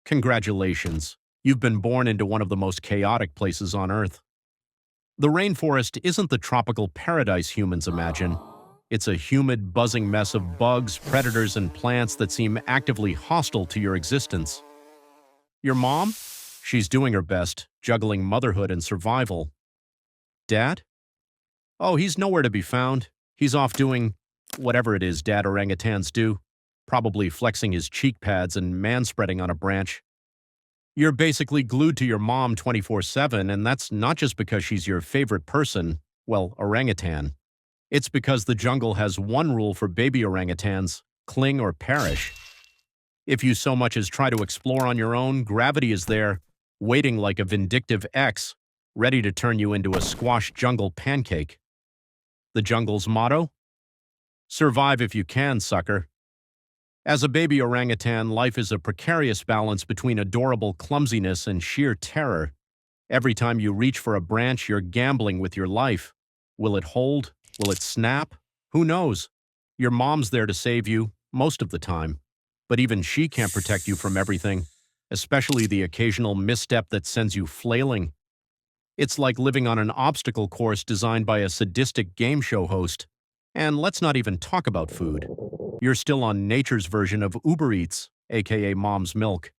Congratulations. You've been born into one of the most chaotic places on Earth. The rainforest isn't the tropical paradise humans imagine. It's a humid, buzzing mess of bugs, predators, and plants that seem actively hostile to your existence. Your mom? She's doing her best, juggling motherhood and survival. Dad? Oh, he's nowhere to be found. He's off doing whatever it is dad orangutans do, probably flexing his cheek pads and manspreading on a branch. You're basically glued to your mom 24/7, and that's not just because she's your favorite person, well, orangutan. It's because the jungle has one rule for baby orangutans: cling or perish. If you so much as try to explore on your own, gravity is there, waiting like a vindictive ex, ready to turn you into a squash jungle pancake. The jungle's motto? Survive if you can, sucker. As a baby orangutan, life is a precarious balance between adorable clumsiness and sheer terror. Every time you reach for a branch, you're gambling with your life. Will it hold? Will it snap? Who knows? Your mom's there to save you, most of the time. But even she can't protect you from everything, especially the occasional misstep that sends you flailing. It's like living on an obstacle course designed by a sadistic game show host. And let's not even talk about food. You're still on nature's version of Uber Eats, aka mom's milk.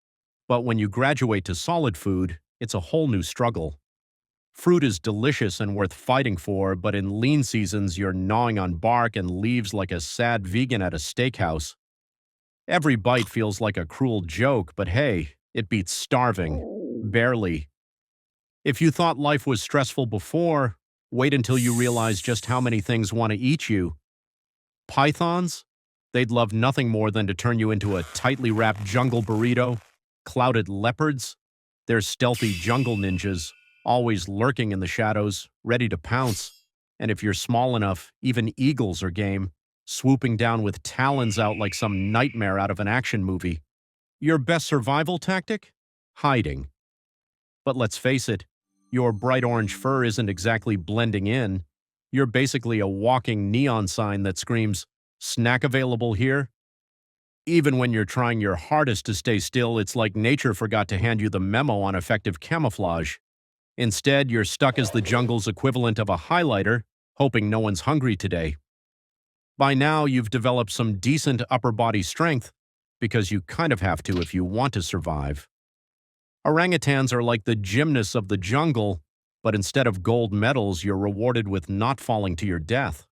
But when you graduate to solid food, it's a whole new struggle. Fruit is delicious and worth fighting for, but in lean seasons you're gnawing on bark and leaves like a sad vegan at a steakhouse. Every bite feels like a cruel joke, but hey, it beats starving. Barely. If you thought life was stressful before, wait until you realize just how many things want to eat you. Pythons? They'd love nothing more than to turn you into a tightly wrapped jungle burrito. Clouded leopards? They're stealthy jungle ninjas, always lurking in the shadows, ready to pounce. And if you're small enough, even eagles are game, swooping down with talons out like some nightmare out of an action movie. Your best survival tactic? Hiding. But let's face it, your bright orange fur isn't exactly blending in. You're basically a walking neon sign that screams, "Snack available here?" Even when you're trying your hardest to stay still, it's like nature forgot to hand you the memo on effective camouflage. Instead, you're stuck as the jungle's equivalent of a highlighter, hoping no one's hungry today. By now, you've developed some decent upper body strength, because you kind of have to if you want to survive. Orangutans are like the gymnasts of the jungle, but instead of gold medals, you're rewarded with not falling to your death.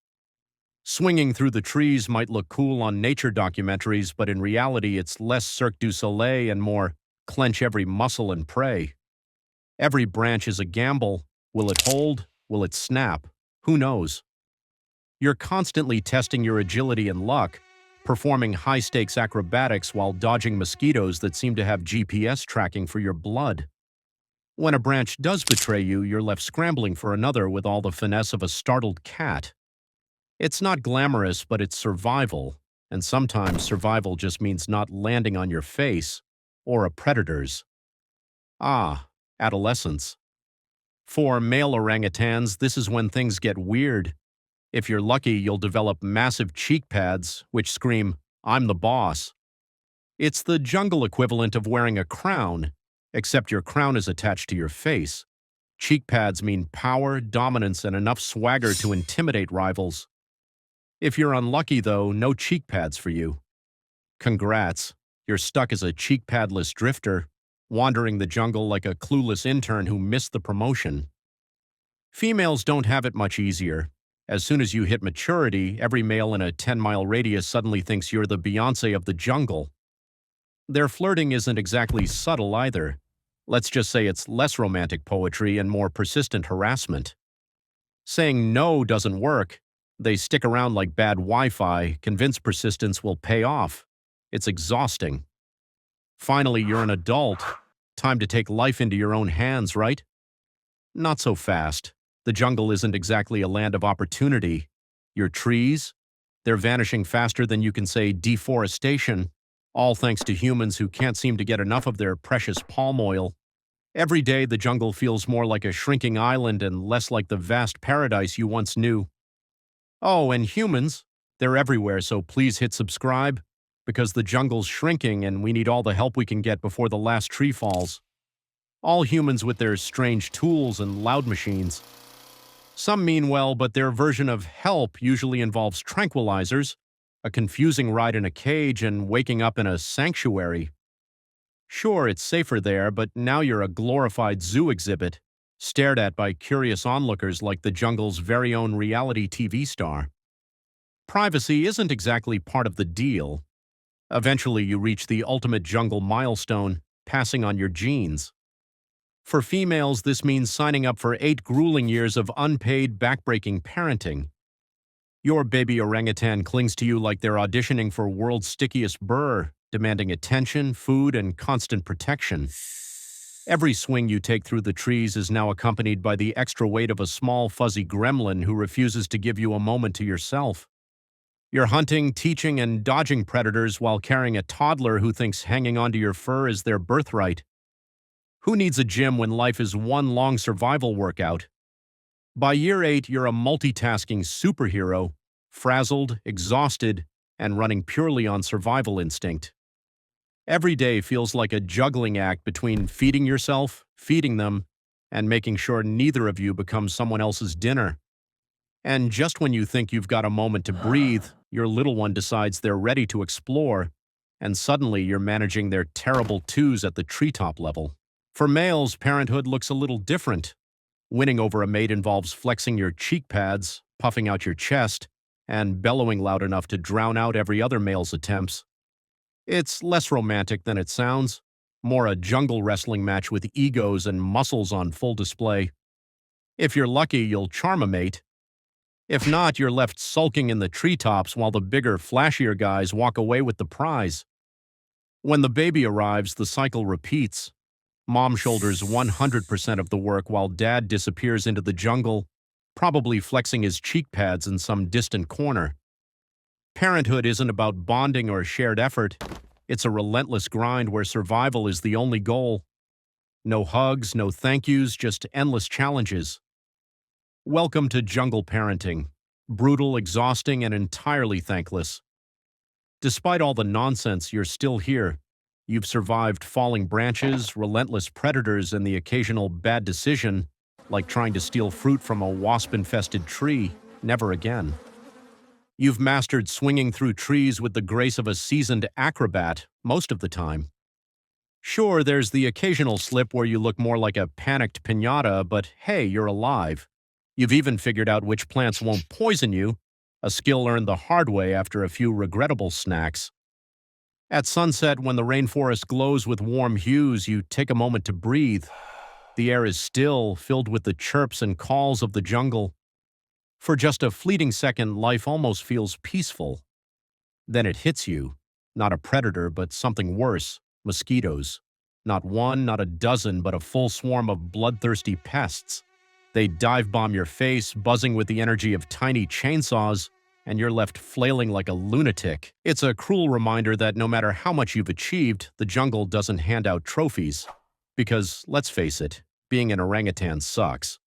Swinging through the trees might look cool on nature documentaries, but in reality it's less Cirque du Soleil and more clench every muscle and pray. Every branch is a gamble. Will it hold? Will it snap? Who knows? You're constantly testing your agility and luck, performing high-stakes acrobatics while dodging mosquitoes that seem to have GPS tracking for your blood. When a branch does betray you, you're left scrambling for another with all the finesse of a startled cat. It's not glamorous, but it's survival, and sometimes survival just means not landing on your face, or a predator's. Ah, adolescence. For male orangutans, this is when things get weird. If you're lucky, you'll develop massive cheek pads, which scream, "I'm the boss." It's the jungle equivalent of wearing a crown, except your crown is attached to your face. Cheek pads mean power, dominance, and enough swagger to intimidate rivals. If you're unlucky, though, no cheek pads for you. Congrats, you're stuck as a cheek padless drifter, wandering the jungle like a clueless intern who missed the promotion. Females don't have it much easier. As soon as you hit maturity, every male in a 10-mile radius suddenly thinks you're the Beyoncé of the jungle. Their flirting isn't exactly subtle either. Let's just say it's less romantic poetry and more persistent harassment. Saying no doesn't work. They stick around like bad Wi-Fi, convinced persistence will pay off. It's exhausting. Finally, you're an adult. Time to take life into your own hands, right? Not so fast. The jungle isn't exactly a land of opportunity. Your trees? They're vanishing faster than you can say deforestation, all thanks to humans who can't seem to get enough of their precious palm oil. Every day, the jungle feels more like a shrinking island and less like the vast paradise you once knew. Oh, and humans, they're everywhere, so please hit subscribe. because the jungle's shrinking and we need all the help we can get before the last tree falls. All humans with their strange tools and loud machines. Some mean well, but their version of help usually involves tranquilizers, a confusing ride in a cage, and waking up in a sanctuary. Sure, it's safer there, but now you're a glorified zoo exhibit, stared at by curious onlookers like the jungle's very own reality TV star. Privacy isn't exactly part of the deal. Eventually, you reach the ultimate jungle milestone, passing on your genes. For females, this means signing up for 8 grueling years of unpaid, backbreaking parenting. Your baby orangutan clings to you like they're auditioning for world's stickiest burr, demanding attention, food, and constant protection. Every swing you take through the trees is now accompanied by the extra weight of a small, fuzzy gremlin who refuses to give you a moment to yourself. You're hunting, teaching, and dodging predators while carrying a toddler who thinks hanging onto your fur is their birthright. Who needs a gym when life is one long survival workout? By year 8, you're a multitasking superhero, frazzled, exhausted, and running purely on survival instinct. Every day feels like a juggling act between feeding yourself, feeding them, and making sure neither of you becomes someone else's dinner. And just when you think you've got a moment to breathe, your little one decides they're ready to explore, and suddenly you're managing their terrible twos at the treetop level. For males, parenthood looks a little different. Winning over a mate involves flexing your cheek pads, puffing out your chest, and bellowing loud enough to drown out every other male's attempts. It's less romantic than it sounds, more a jungle wrestling match with egos and muscles on full display. If you're lucky, you'll charm a mate. If not, you're left sulking in the treetops while the bigger, flashier guys walk away with the prize. When the baby arrives, the cycle repeats. Mom shoulders 100% of the work while dad disappears into the jungle, probably flexing his cheek pads in some distant corner. Parenthood isn't about bonding or shared effort. It's a relentless grind where survival is the only goal. No hugs, no thank yous, just endless challenges. Welcome to jungle parenting. Brutal, exhausting, and entirely thankless. Despite all the nonsense, you're still here. You've survived falling branches, relentless predators, and the occasional bad decision, like trying to steal fruit from a wasp-infested tree. Never again. You've mastered swinging through trees with the grace of a seasoned acrobat most of the time. Sure, there's the occasional slip where you look more like a panicked piñata, but hey, you're alive. You've even figured out which plants won't poison you, a skill learned the hard way after a few regrettable snacks. At sunset, when the rainforest glows with warm hues, you take a moment to breathe. The air is still, filled with the chirps and calls of the jungle. For just a fleeting second, life almost feels peaceful. Then it hits you. Not a predator, but something worse. Mosquitoes. Not one, not a dozen, but a full swarm of bloodthirsty pests. They dive-bomb your face, buzzing with the energy of tiny chainsaws, and you're left flailing like a lunatic. It's a cruel reminder that no matter how much you've achieved, the jungle doesn't hand out trophies. Because, let's face it, being an orangutan sucks.